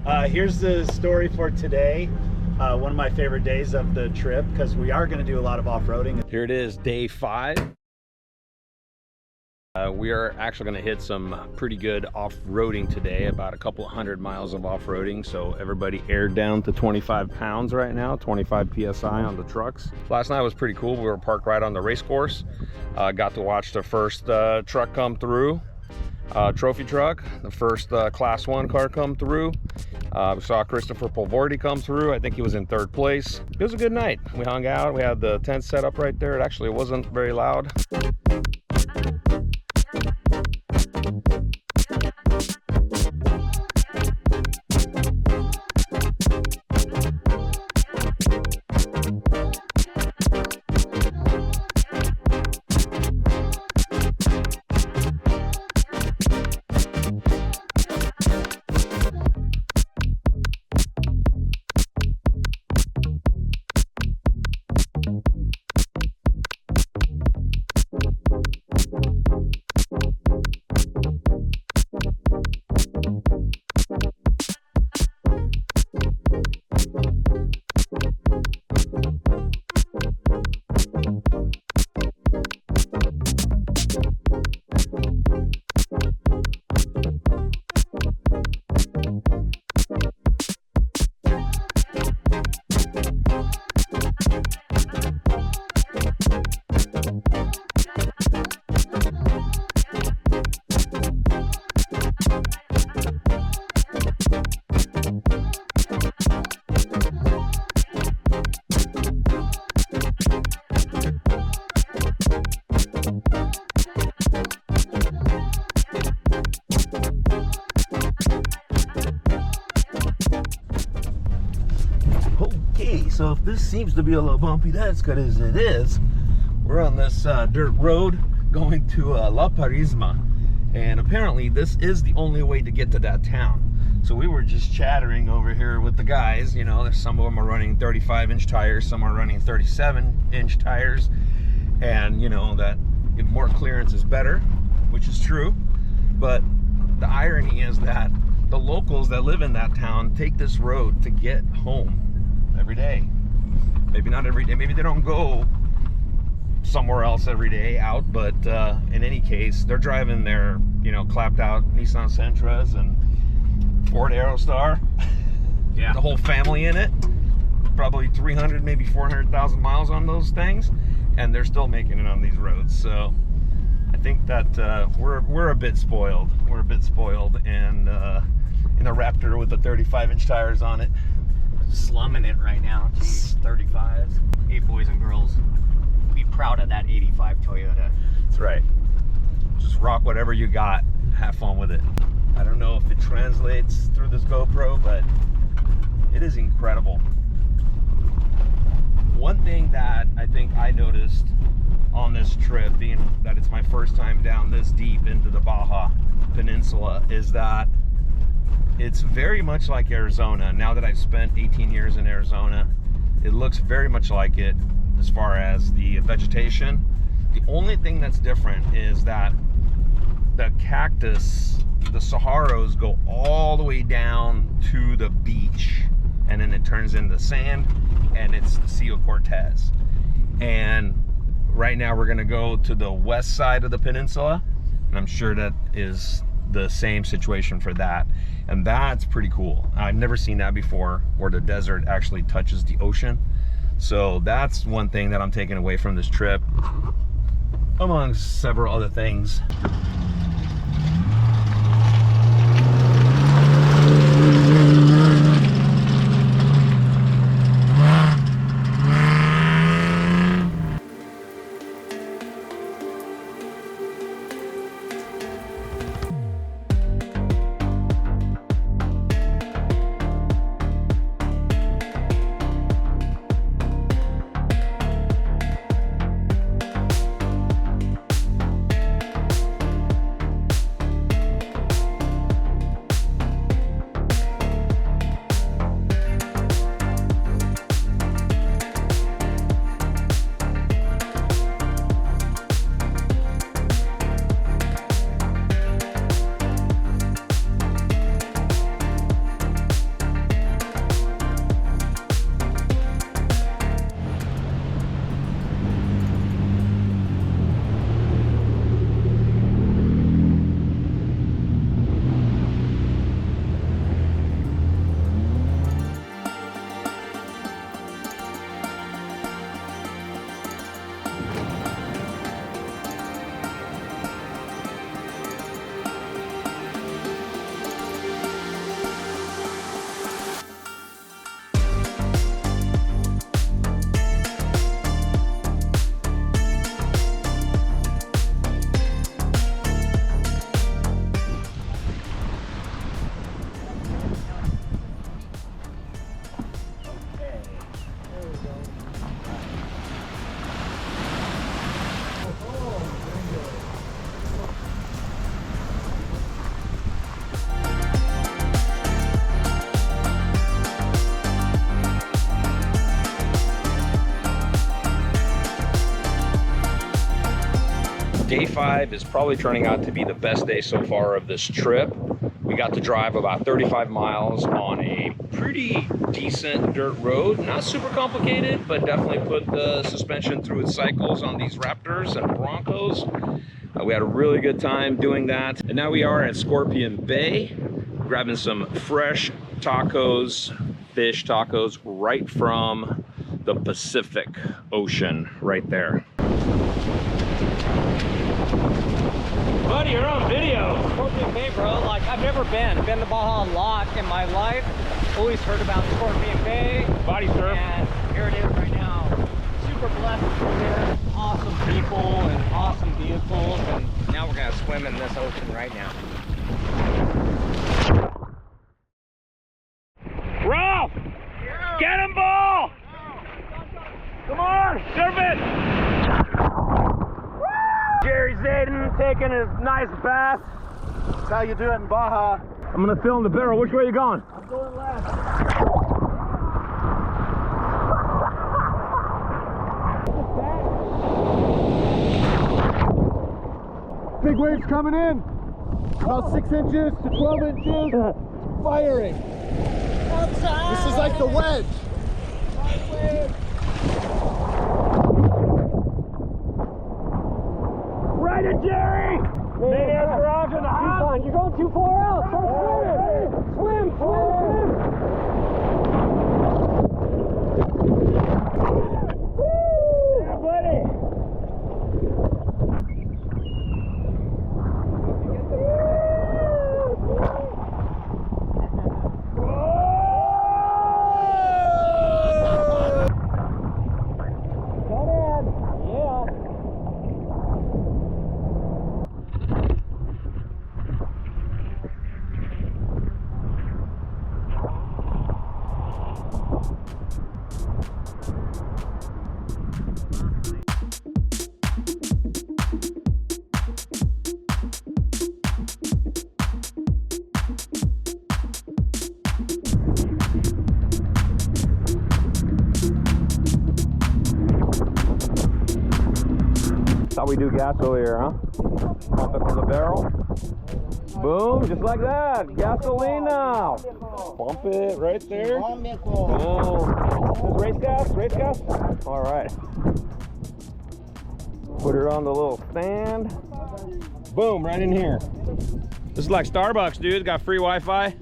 Here's the story for today. One of my favorite days of the trip, because we are going to do a lot of off-roading. Here it is, day 5. We are actually going to hit some pretty good off-roading today, about a couple 100 miles of off-roading. So everybody aired down to 25 pounds right now, 25 PSI on the trucks. Last night was pretty cool. We were parked right on the race course. Got to watch the first truck come through, trophy truck, the first class 1 car come through. We saw Christopher Polvordi come through. I think he was in 3rd place. It was a good night. We hung out. We had the tent set up right there. It wasn't very loud. Okay, so if this seems to be a little bumpy, that's good as it is. We're on this dirt road going to La Parisma, and apparently this is the only way to get to that town. So we were just chattering over here with the guys. You know, some of them are running 35-inch tires, some are running 37-inch tires, and you know that more clearance is better, which is true. But the irony is that the locals that live in that town take this road to get home every day. Maybe not every day, maybe they don't go somewhere else every day out, but in any case, they're driving their, you know, clapped out Nissan Sentras and Ford Aerostar. Yeah, the whole family in it, probably 300, maybe 400,000 miles on those things, and they're still making it on these roads. So I think that we're a bit spoiled. We're a bit spoiled, and in a Raptor with the 35-inch tires on it. Slumming it right now. Geez, 35s. Hey, boys and girls, be proud of that 85 Toyota. That's right. Just rock whatever you got. Have fun with it. I don't know if it translates through this GoPro, but it is incredible. One thing that I think I noticed on this trip, being that it's my first time down this deep into the Baja Peninsula, is that it's very much like Arizona. Now that I've spent 18 years in Arizona, it looks very much like it as far as the vegetation. The only thing that's different is that the cactus, the saguaros, go all the way down to the beach, and then it turns into sand, and it's the Sea of Cortez. And right now we're gonna go to the west side of the peninsula, and I'm sure that is the same situation for that, and that's pretty cool. I've never seen that before, where the desert actually touches the ocean. So that's one thing that I'm taking away from this trip, among several other things. Day 5 is probably turning out to be the best day so far of this trip. We got to drive about 35 miles on a pretty decent dirt road. Not super complicated, but definitely put the suspension through its cycles on these Raptors and Broncos. We had a really good time doing that. And now we are at Scorpion Bay, grabbing some fresh tacos, fish tacos, right from the Pacific Ocean right there. Buddy, you're on video. Scorpion Bay, bro. Like, I've never been to Baja a lot in my life. Always heard about Scorpion Bay. Body surf. And here it is right now. Super blessed to be here. Awesome people and awesome vehicles. And now we're gonna swim in this ocean right now. Ralph! Get him, ball! Come on, surf it! Jerry Zayden taking a nice bath. That's how you do it in Baja. I'm gonna film the barrel. Which way are you going? I'm going left. Big waves coming in. About 6 inches to 12 inches. Firing. This is like the wedge. Right at Jerry! Maniacs Garage in the house! You're going too far out. Start swimming. Swim. Yeah, buddy! That's how we do gas over here, huh? Pump it from the barrel. Boom, just like that. Gasoline now. Pump it right there. Boom. This is race gas? Race gas? All right. Put it on the little stand. Boom, right in here. This is like Starbucks, dude. Got free Wi-Fi.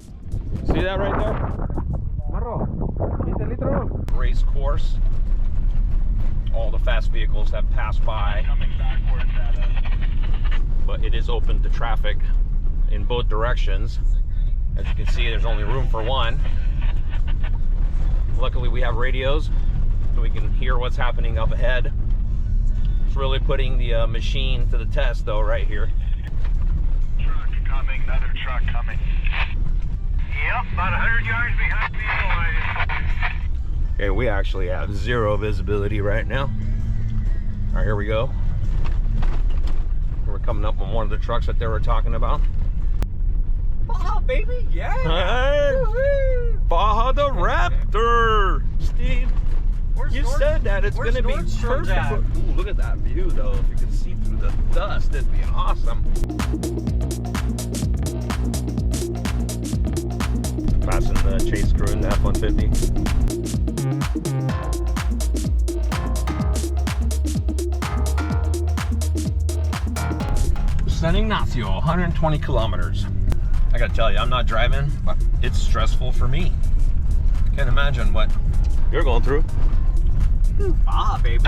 See that right there? Race course. All the fast vehicles have passed by, but it is open to traffic in both directions. As you can see, there's only room for one. Luckily we have radios so we can hear what's happening up ahead. It's really putting the machine to the test though right here. Truck coming, another truck coming. Yep, about 100 yards behind me. Okay, we actually have zero visibility right now. All right, here we go. We're coming up on one of the trucks that they were talking about. Baja, baby, yeah. Hey, Baja the Raptor. Steve, you said that it's going to be perfect. Ooh, look at that view though. If you could see through the dust, it'd be awesome. Passing the chase crew in the F-150. San Ignacio, 120 kilometers. I gotta tell you, I'm not driving, but it's stressful for me. Can't imagine what you're going through. Baja, baby.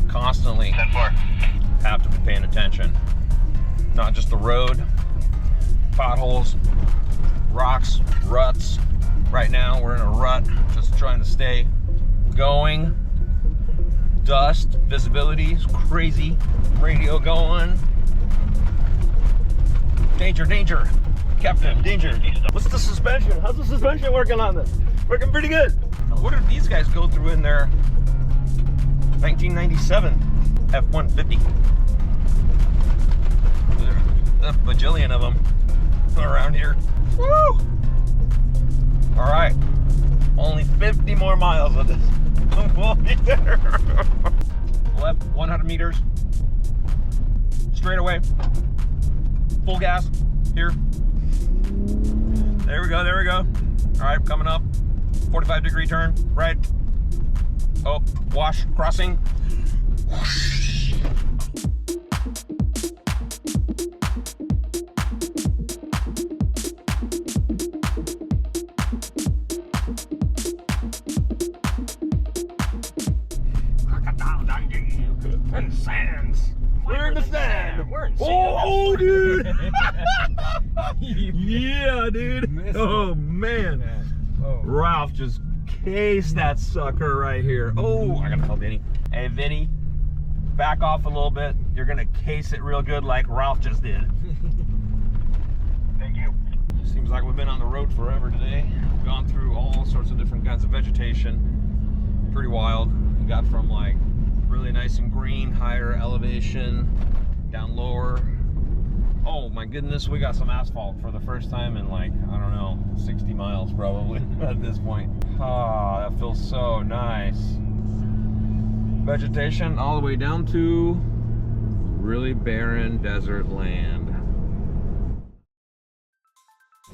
Constantly have to be paying attention. Not just the road, potholes, rocks, ruts. Right now we're in a rut, just trying to stay going. Dust, visibility is crazy. Radio going. Danger, danger. Captain, danger. What's the suspension? How's the suspension working on this? Working pretty good. What did these guys go through in their 1997 F-150? There's a bajillion of them around here. Woo! All right, only 50 more miles of this. We'll be there. left 100 meters. Straight away. Full gas here. There we go, there we go. All right, coming up. 45-degree turn, right. Oh, wash, crossing. We're in the sand. We're in sand. Oh, dude. Yeah, dude. Oh, man. Oh. Ralph just cased that sucker right here. Oh, I gotta call Vinny. Hey, Vinny, back off a little bit. You're gonna case it real good like Ralph just did. Thank you. Seems like we've been on the road forever today. We've gone through all sorts of different kinds of vegetation. Pretty wild. We got from like really nice and green, higher elevation, down lower. Oh my goodness, we got some asphalt for the first time in like, I don't know, 60 miles probably at this point. Ah, that feels so nice. Vegetation all the way down to really barren desert land.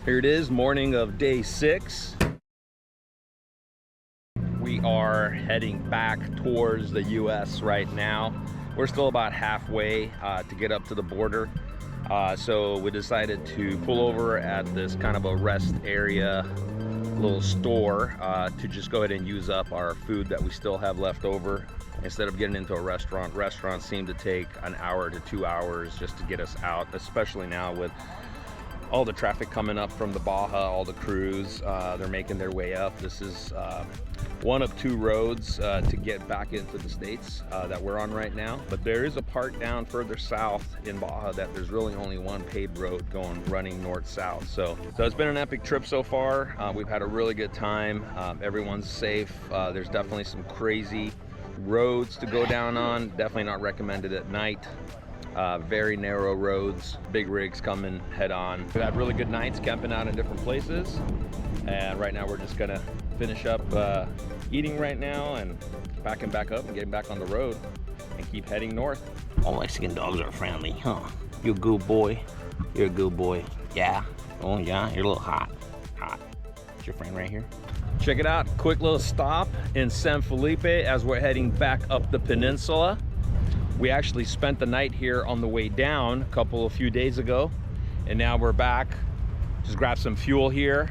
Here it is, morning of day 6. We are heading back towards the US right now. We're still about halfway to get up to the border. So we decided to pull over at this kind of a rest area, little store, to just go ahead and use up our food that we still have left over. Instead of getting into a restaurant, restaurants seem to take an hour to 2 hours just to get us out, especially now with all the traffic coming up from the Baja, all the crews, they're making their way up. This is one of 2 roads to get back into the States that we're on right now. But there is a part down further south in Baja that there's really only one paved road running north-south. So it's been an epic trip so far. We've had a really good time. Everyone's safe. There's definitely some crazy roads to go down on. Definitely not recommended at night. Very narrow roads, big rigs coming head on. We've had really good nights camping out in different places, and right now we're just gonna finish up eating right now and packing back up and getting back on the road and keep heading north. All Mexican dogs are friendly, huh? You're a good boy. You're a good boy. Yeah. Oh yeah, you're a little hot. Hot. It's your friend right here. Check it out, quick little stop in San Felipe as we're heading back up the peninsula. We actually spent the night here on the way down a few days ago, and now we're back. Just grabbed some fuel here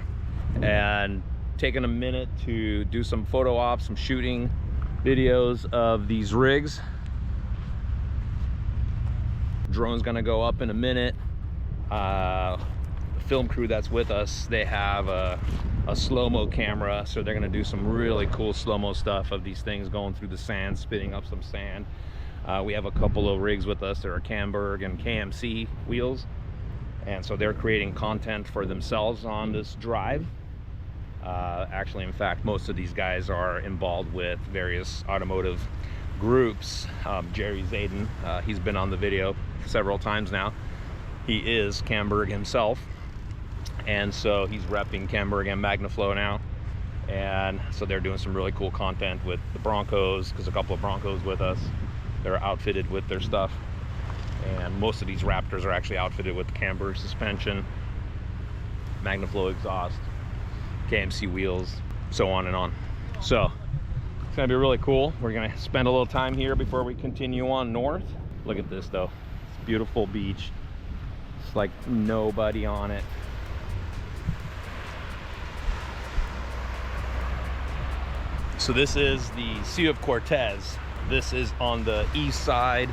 and taking a minute to do some photo ops, some shooting videos of these rigs. Drone's gonna go up in a minute. The film crew that's with us, they have a slow-mo camera, so they're gonna do some really cool slow-mo stuff of these things going through the sand, spitting up some sand. We have a couple of rigs with us. There are Camberg and KMC wheels, and so they're creating content for themselves on this drive. Actually, in fact, most of these guys are involved with various automotive groups. Jerry Zayden, he's been on the video several times now. He is Camberg himself, and so he's repping Camberg and Magnaflow now. And so they're doing some really cool content with the Broncos, because a couple of Broncos with us. They're outfitted with their stuff, and most of these Raptors are actually outfitted with Camber suspension, Magnaflow exhaust, KMC wheels, so on and on. So it's gonna be really cool. We're gonna spend a little time here before we continue on north. Look at this though, it's a beautiful beach. It's like nobody on it. So this is the Sea of Cortez. This is on the east side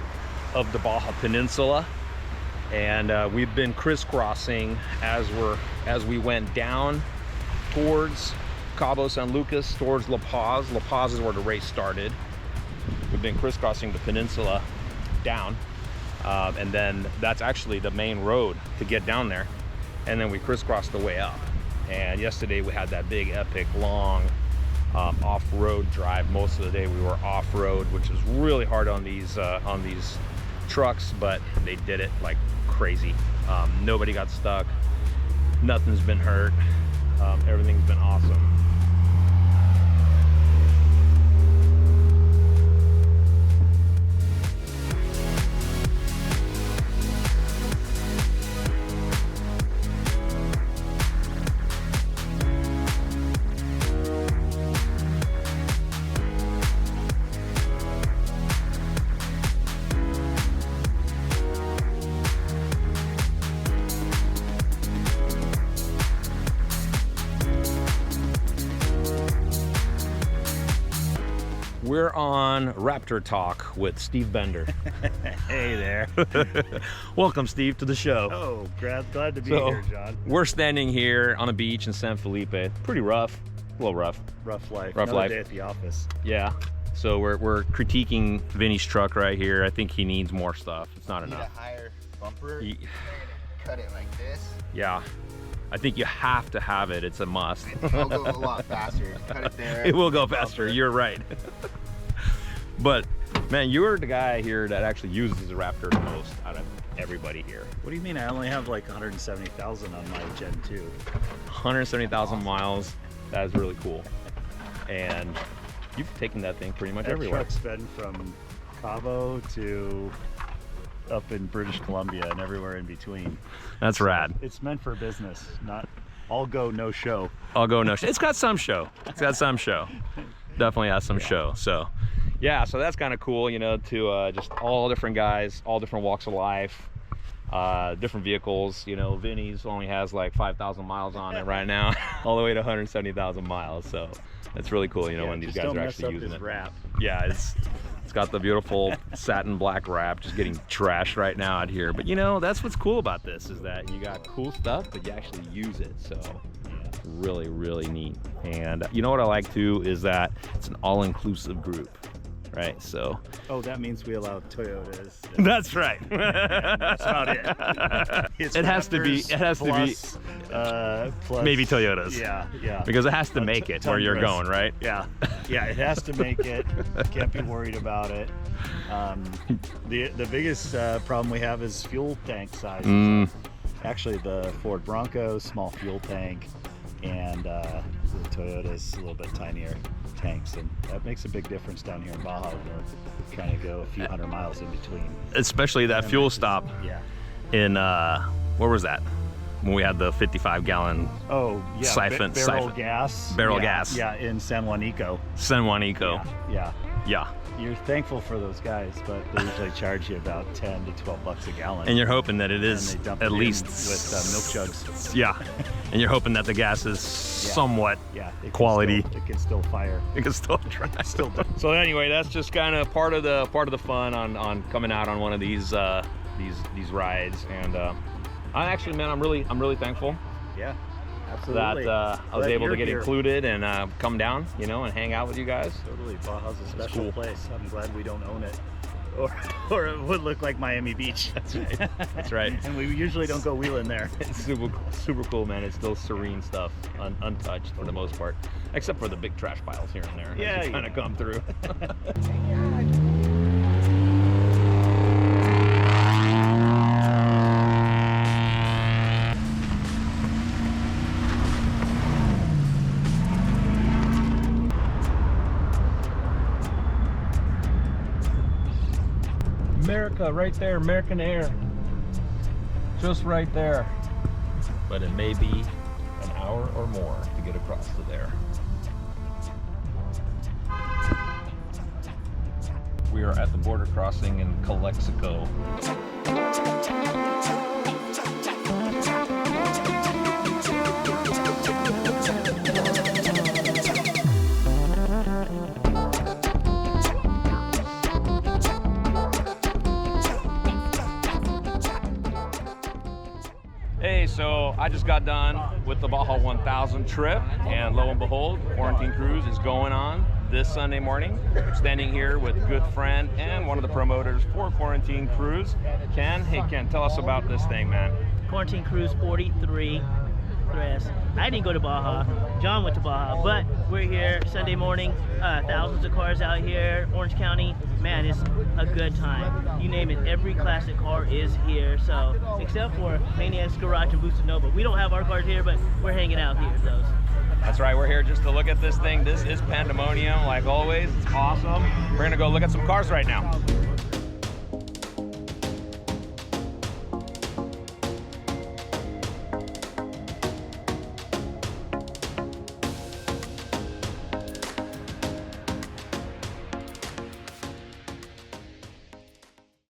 of the Baja Peninsula, and we've been crisscrossing as we went down towards Cabo San Lucas, towards La Paz. La Paz is where the race started. We've been crisscrossing the peninsula down, and then that's actually the main road to get down there, and then we crisscrossed the way up. And yesterday we had that big epic long off-road drive. Most of the day we were off-road, which is really hard on these trucks, but they did it like crazy. Nobody got stuck, nothing's been hurt, everything's been awesome. We're on Raptor Talk with Steve Bender. Hey there. Welcome, Steve, to the show. Oh, glad to be here, John. We're standing here on a beach in San Felipe. Pretty rough. A little rough. Rough life. Rough life. Day at the office. Yeah. So we're critiquing Vinny's truck right here. I think he needs more stuff. It's not enough. Need a higher bumper. You're gonna cut it like this. Yeah. I think you have to have it. It's a must. It'll go a lot faster. Cut it there. It will go faster. You're right. But man, you're the guy here that actually uses the Raptor the most out of everybody here. What do you mean? I only have like 170,000 on my Gen 2. 170,000 miles. That is really cool. And you've taken that thing pretty much everywhere. That truck's been from Cabo to up in British Columbia and everywhere in between. That's rad. It's meant for business, not all go, no show. All go, no show. It's got some show. It's got some show. Definitely has some show. So yeah, so that's kind of cool, you know, to just all different guys, all different walks of life, different vehicles. You know, Vinny's only has like 5,000 miles on it right now, all the way to 170,000 miles. So that's really cool, you know, when these guys are actually using it. Wrap. Yeah, it's got the beautiful satin black wrap, just getting trashed right now out here. But you know, that's what's cool about this, is that you got cool stuff, but you actually use it. So it's really, really neat. And you know what I like too is that it's an all-inclusive group. Right, so. Oh, that means we allow Toyotas. That's right. That's about it. It has to be. It has to be. Plus, maybe Toyotas. Yeah, yeah. Because it has to make it where you're going, right? Yeah, yeah. It has to make it. Can't be worried about it. The biggest problem we have is fuel tank size. Actually, the Ford Broncos, small fuel tank, and the Toyota's a little bit tinier tanks, and that makes a big difference down here in Baja when we're trying to go a few hundred miles in between. Especially that fuel stop. Yeah. In where was that? When we had the 55-gallon. Oh yeah. Siphon. Barrel gas. Barrel gas. Yeah, in San Juanico. San Juanico. Yeah. Yeah. You're thankful for those guys, but they usually charge you about 10 to 12 bucks a gallon. And you're hoping that it is and they dump at it least in with milk jugs. Yeah. And you're hoping that the gas is somewhat it quality. It can still fire. It can still try. Still. So anyway, that's just kind of part of the fun on coming out on one of these rides. And I actually, man, I'm really thankful. Yeah. Absolutely. That I was able to get included and come down, you know, and hang out with you guys. Totally. Baja's a special place. I'm glad we don't own it. Or it would look like Miami Beach. That's right. That's right. And we usually don't go wheeling there. It's super cool, man. It's still serene stuff, untouched for the most part, except for the big trash piles here and there. Yeah, as you kind of come through. America, right there, American Air. Just right there. But it may be an hour or more to get across to there. We are at the border crossing in Calexico. Hey, so I just got done with the Baja 1000 trip, and lo and behold, Quarantine Cruise is going on this Sunday morning. Standing here with good friend and one of the promoters for Quarantine Cruise, Ken. Hey Ken, tell us about this thing, man. Quarantine Cruise 43. I didn't go to Baja. John went to Baja, but we're here Sunday morning. Thousands of cars out here. Orange County, man, it's a good time. You name it, every classic car is here. So, except for Maniacs Garage and Boosted Nova. We don't have our cars here, but we're hanging out here. So. That's right, we're here just to look at this thing. This is pandemonium, like always. It's awesome. We're gonna go look at some cars right now.